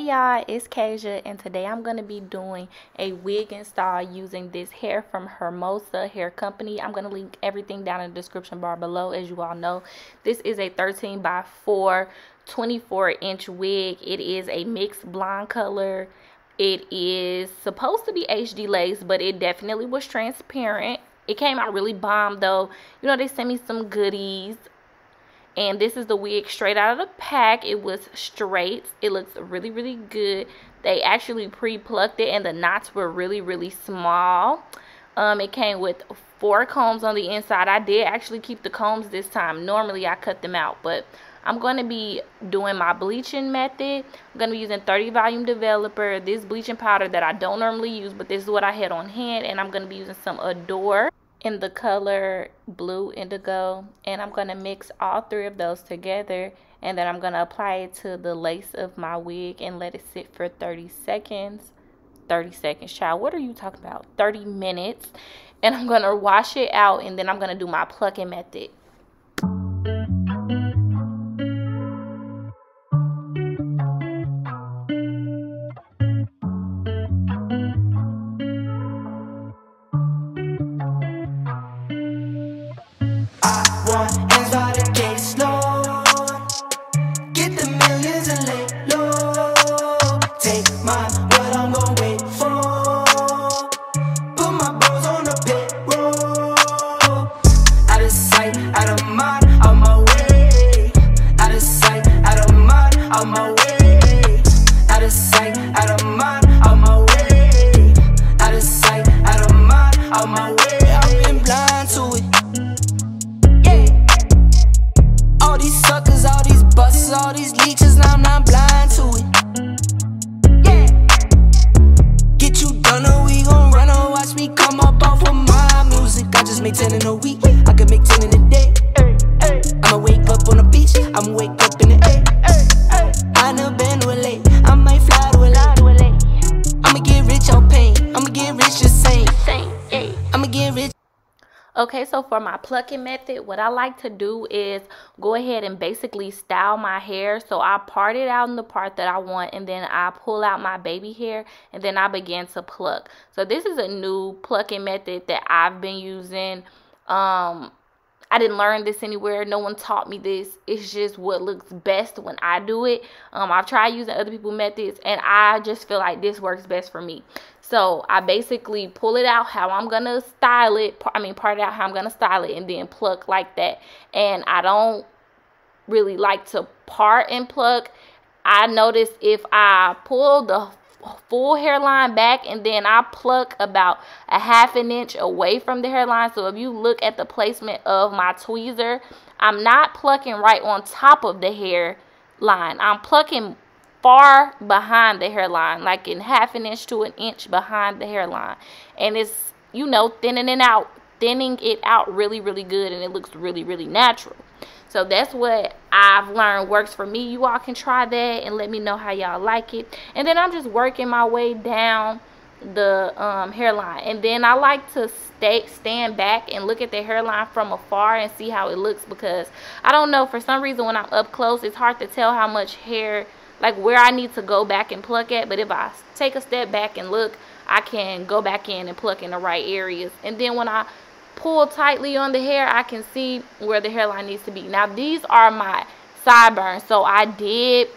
y'all, it's Kasia, and today I'm going to be doing a wig install using this hair from Hermosa Hair Company. I'm going to link everything down in the description bar below. As you all know, this is a 13 by 4 24-inch wig. It is a mixed blonde color. It is supposed to be HD lace, but it definitely was transparent. It came out really bomb though. You know, they sent me some goodies. And this is the wig straight out of the pack. It was straight. It looks really, really good. They actually pre-plucked it and the knots were really, really small. It came with 4 combs on the inside. I did actually keep the combs this time. Normally I cut them out, but I'm going to be doing my bleaching method. I'm going to be using 30 volume developer, this bleaching powder that I don't normally use, but this is what I had on hand, and I'm going to be using some Adore in the color blue indigo, and I'm going to mix all 3 of those together, and then I'm going to apply it to the lace of my wig and let it sit for 30 seconds. 30 seconds, child, what are you talking about? 30 minutes. And I'm going to wash it out, and then I'm going to do my plucking method. All these leeches, now I'm not blind to it. Yeah. Get you done or we gon' run or watch me come up off of my music. I just make 10 in a week, I could make 10 in a day. I'ma wake up on the beach, I'ma wake up in the A. I never been to LA, I might fly to LA. I'ma get rich on pain, I'ma get rich the same. I'ma get rich. Okay, so for my plucking method, what I like to do is go ahead and basically style my hair. So I part it out in the part that I want, and then I pull out my baby hair, and then I begin to pluck. So this is a new plucking method that I've been using. I didn't learn this anywhere. No one taught me this. It's just what looks best when I do it. I've tried using other people's methods, and I just feel like this works best for me. So I basically pull it out how I'm going to style it. Part it out how I'm going to style it, and then pluck like that. And I don't really like to part and pluck. I notice if I pull the full hairline back and then I pluck about a ½ an inch away from the hairline. So if you look at the placement of my tweezer, I'm not plucking right on top of the hairline. I'm plucking far behind the hairline, like in ½ an inch to an inch behind the hairline. And it's, you know, thinning it out really, really good, and it looks really, really natural. So that's what I've learned works for me. You all can try that and let me know how y'all like it. And then I'm just working my way down the hairline. And then I like to stand back and look at the hairline from afar and see how it looks, because I don't know, for some reason when I'm up close, it's hard to tell how much hair, like where I need to go back and pluck at. But if I take a step back and look, I can go back in and pluck in the right areas. And then when I pull tightly on the hair, I can see where the hairline needs to be. Now these are my sideburns, so I did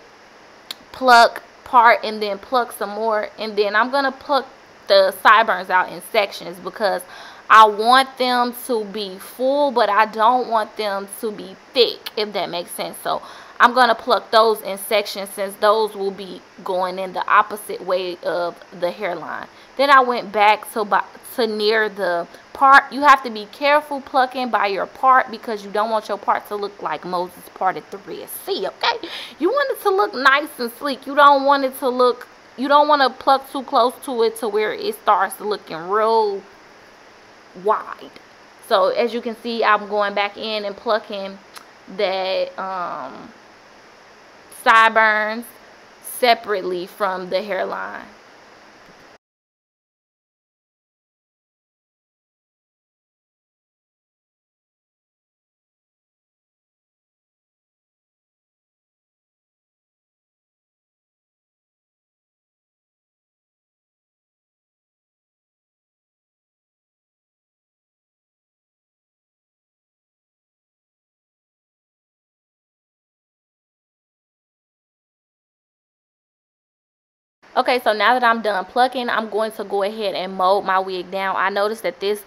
pluck part and then pluck some more, and then I'm gonna pluck the sideburns out in sections because I want them to be full, but I don't want them to be thick, if that makes sense. So I'm gonna pluck those in sections, since those will be going in the opposite way of the hairline. Then I went back to near the part. You have to be careful plucking by your part, because you don't want your part to look like Moses parted the Red Sea, okay? You want it to look nice and sleek. You don't want it to look, you don't want to pluck too close to it to where it starts looking real wide. So as you can see, I'm going back in and plucking that sideburns separately from the hairline. Okay, so now that I'm done plucking, I'm going to go ahead and mold my wig down. I noticed that this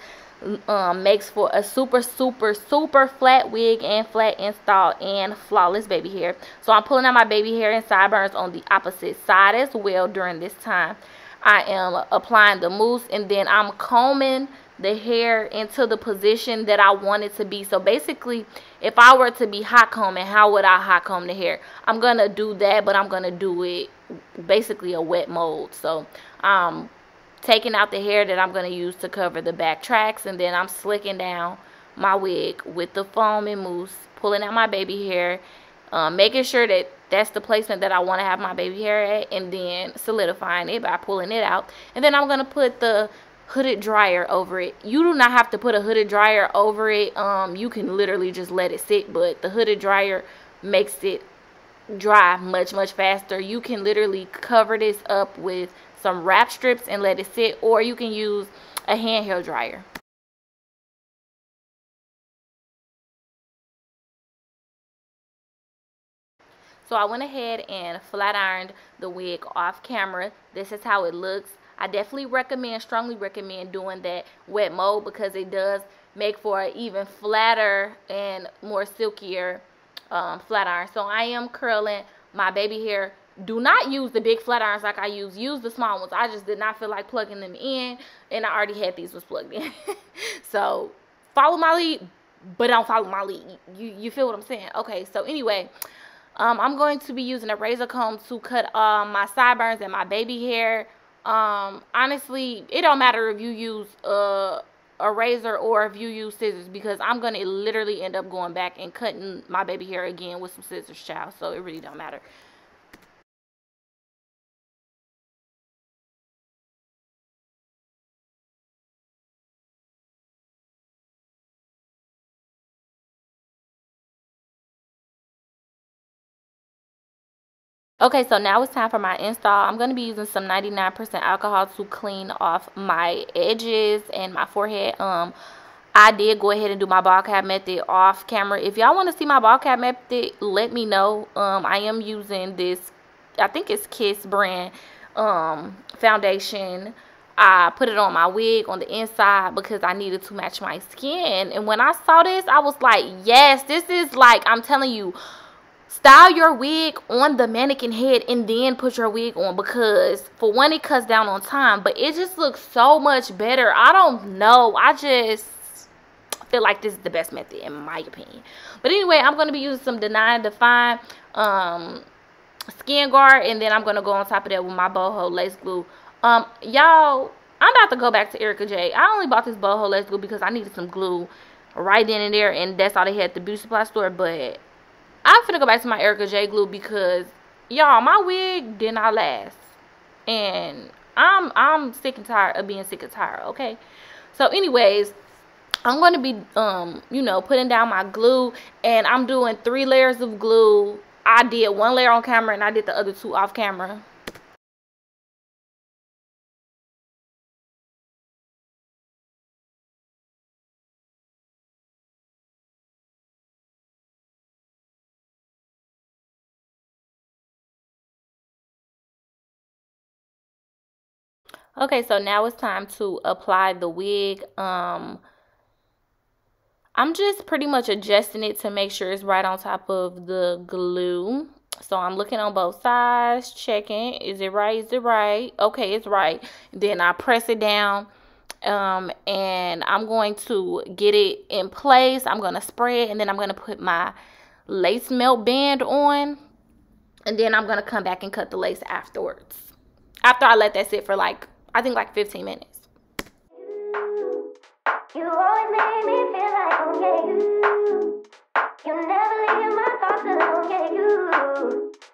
makes for a super flat wig and flat install and flawless baby hair. So I'm pulling out my baby hair and sideburns on the opposite side as well during this time. I am applying the mousse, and then I'm combing the hair into the position that I want it to be. So basically, if I were to be hot combing, how would I hot comb the hair? I'm gonna do that, but I'm gonna do it basically a wet mold. So taking out the hair that I'm going to use to cover the back tracks, and then I'm slicking down my wig with the foam and mousse, pulling out my baby hair, making sure that that's the placement that I want to have my baby hair at, and then solidifying it by pulling it out. And then I'm going to put the hooded dryer over it. You do not have to put a hooded dryer over it. You can literally just let it sit, but the hooded dryer makes it dry much faster. You can literally cover this up with some wrap strips and let it sit, or you can use a handheld dryer. So I went ahead and flat ironed the wig off camera. This is how it looks. I definitely strongly recommend doing that wet mold, because it does make for an even flatter and more silkier flat iron. So I am curling my baby hair. Do not use the big flat irons like I use the small ones. I just did not feel like plugging them in, and I already had these was plugged in. So follow my lead, but don't follow my lead. You feel what I'm saying? Okay, so anyway, I'm going to be using a razor comb to cut my sideburns and my baby hair. Honestly, it don't matter if you use a razor or if you use scissors, because I'm gonna literally end up going back and cutting my baby hair again with some scissors, child. So it really don't matter. Okay, so now it's time for my install. I'm going to be using some 99% alcohol to clean off my edges and my forehead. I did go ahead and do my ball cap method off camera. If y'all want to see my ball cap method, let me know. I am using this, I think it's Kiss brand foundation. I put it on my wig on the inside because I needed to match my skin. And when I saw this, I was like, yes, this is like, I'm telling you, style your wig on the mannequin head and then put your wig on, because for one, it cuts down on time, but it just looks so much better. I don't know, I just feel like this is the best method in my opinion. But anyway, I'm going to be using some Deny Define skin guard, and then I'm going to go on top of that with my boho lace glue. Y'all, I'm about to go back to Erica J. I only bought this boho lace glue because I needed some glue right then and there, and that's all they had at the beauty supply store. But I'm finna go back to my Erica J glue because, y'all, my wig did not last. And I'm sick and tired of being sick and tired, okay? So anyways, I'm going to be, you know, putting down my glue. And I'm doing 3 layers of glue. I did 1 layer on camera and I did the other 2 off camera. Okay, so now it's time to apply the wig. I'm just pretty much adjusting it to make sure it's right on top of the glue. So I'm looking on both sides, checking, is it right, is it right? Okay, it's right. Then I press it down, and I'm going to get it in place. I'm going to spray it, and then I'm going to put my lace melt band on, and then I'm going to come back and cut the lace afterwards. After I let that sit for like, I think like 15 minutes. You always make me feel like, oh yeah, you never leave my thoughts alone, yeah, you're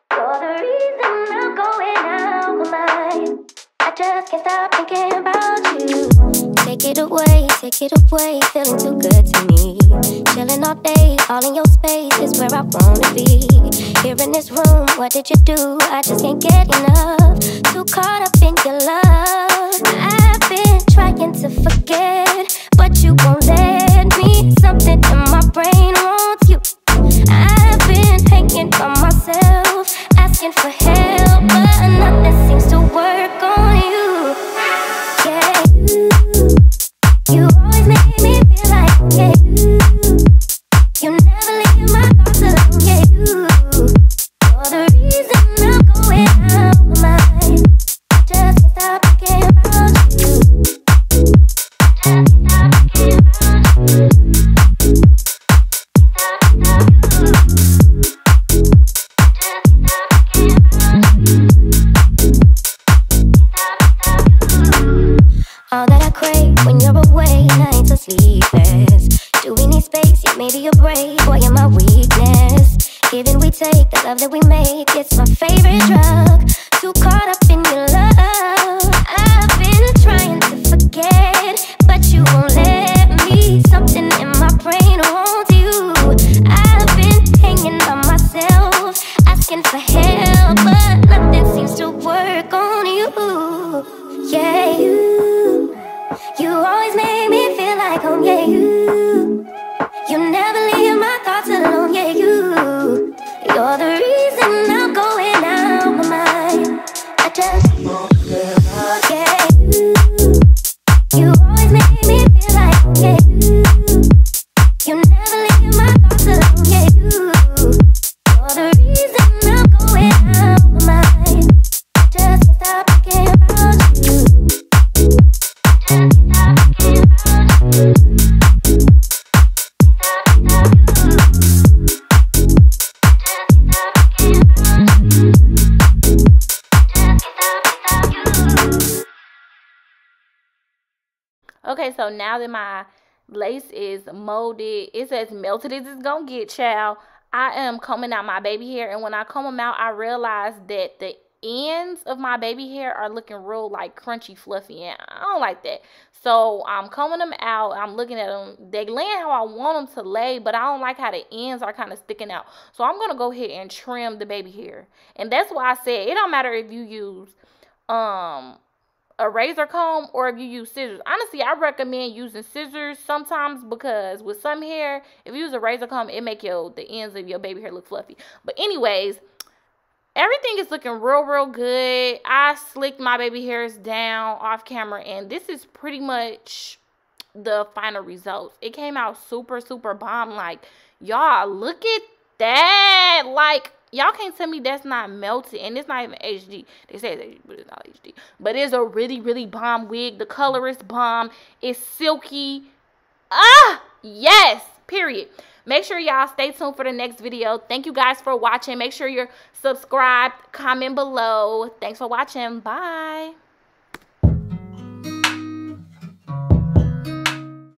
the reason I'm going out of my mind. I just can't stop thinking about you. Take it away, feeling too good to me. Chilling all day, all in your space is where I wanna be. Here in this room, what did you do? I just can't get enough. Too caught up in your love. I've been trying to forget, but you won't let me. Something in my brain wants you. I've been hanging by myself, asking for help, but nothing seems to work. give you a break, boy, you're my weakness. Giving we take, the love that we make, it's my favorite drug. Too caught up in your love. I've been trying to forget, but you won't let me. Something in my brain wants you. I've been hanging by myself, asking for help, but nothing seems to work on you. Yeah, you always make me feel like home. Yeah, you never leave my thoughts alone. Yeah, you're the reason I'm going out my mind. I just yeah, you always make me feel like home. Yeah, you never leave my thoughts alone. Yeah, you're the reason I'm going out my mind. I just can't stop thinking about you. Just can't stop thinking about you. Okay, so now that my lace is molded, it's as melted as it's gonna get, child. I am combing out my baby hair, and when I comb them out, I realized that the ends of my baby hair are looking real like crunchy, fluffy, and I don't like that. So I'm combing them out. I'm looking at them. They laying how I want them to lay, but I don't like how the ends are kind of sticking out. So I'm gonna go ahead and trim the baby hair, and that's why I said it don't matter if you use a razor comb or if you use scissors. Honestly, I recommend using scissors sometimes, because with some hair, if you use a razor comb, it make the ends of your baby hair look fluffy. But anyways, everything is looking real good. I slicked my baby hairs down off camera, and this is pretty much the final results. It came out super bomb. Like, y'all, look at that. Like, y'all can't tell me that's not melted, and it's not even HD. They say it's HD, but it's not HD. But it's a really bomb wig. The color is bomb. It's silky. Yes, period. Make sure y'all stay tuned for the next video. Thank you guys for watching. Make sure you're subscribed. Comment below. Thanks for watching. Bye.